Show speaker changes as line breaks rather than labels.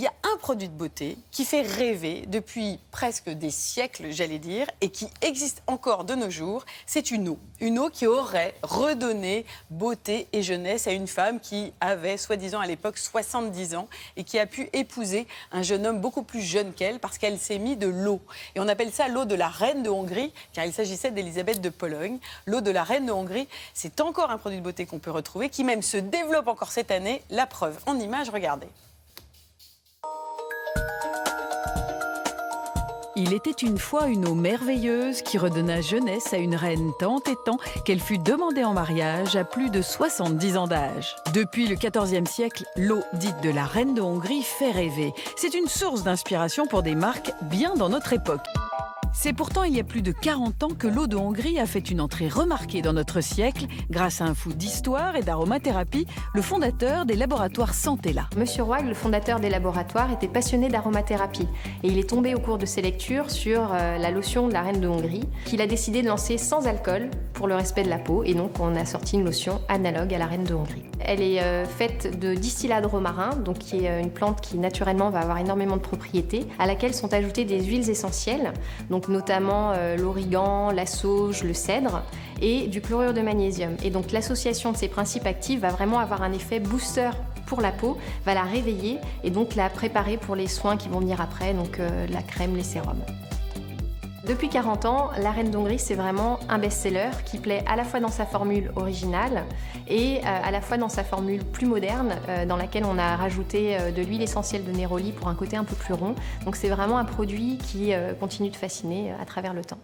Il y a un produit de beauté qui fait rêver depuis presque des siècles, j'allais dire, et qui existe encore de nos jours. C'est une eau. Une eau qui aurait redonné beauté et jeunesse à une femme qui avait, soi-disant à l'époque, 70 ans et qui a pu épouser un jeune homme beaucoup plus jeune qu'elle parce qu'elle s'est mis de l'eau. Et on appelle ça l'eau de la reine de Hongrie, car il s'agissait d'Élisabeth de Pologne. L'eau de la reine de Hongrie, c'est encore un produit de beauté qu'on peut retrouver, qui même se développe encore cette année. La preuve, en image, regardez.
Il était une fois une eau merveilleuse qui redonna jeunesse à une reine tant et tant qu'elle fut demandée en mariage à plus de 70 ans d'âge. Depuis le XIVe siècle, l'eau dite de la reine de Hongrie fait rêver. C'est une source d'inspiration pour des marques bien dans notre époque. C'est pourtant il y a plus de 40 ans que l'eau de Hongrie a fait une entrée remarquée dans notre siècle grâce à un fou d'histoire et d'aromathérapie, le fondateur des laboratoires Santella.
Monsieur Roig, le fondateur des laboratoires, était passionné d'aromathérapie et il est tombé au cours de ses lectures sur la lotion de la reine de Hongrie qu'il a décidé de lancer sans alcool pour le respect de la peau et donc on a sorti une lotion analogue à la reine de Hongrie. Elle est faite de distillat de romarin, donc qui est une plante qui naturellement va avoir énormément de propriétés, à laquelle sont ajoutées des huiles essentielles, donc notamment l'origan, la sauge, le cèdre et du chlorure de magnésium. Et donc l'association de ces principes actifs va vraiment avoir un effet booster pour la peau, va la réveiller et donc la préparer pour les soins qui vont venir après, donc la crème, les sérums. Depuis 40 ans, la reine d'Hongrie, c'est vraiment un best-seller qui plaît à la fois dans sa formule originale et à la fois dans sa formule plus moderne, dans laquelle on a rajouté de l'huile essentielle de néroli pour un côté un peu plus rond. Donc c'est vraiment un produit qui continue de fasciner à travers le temps.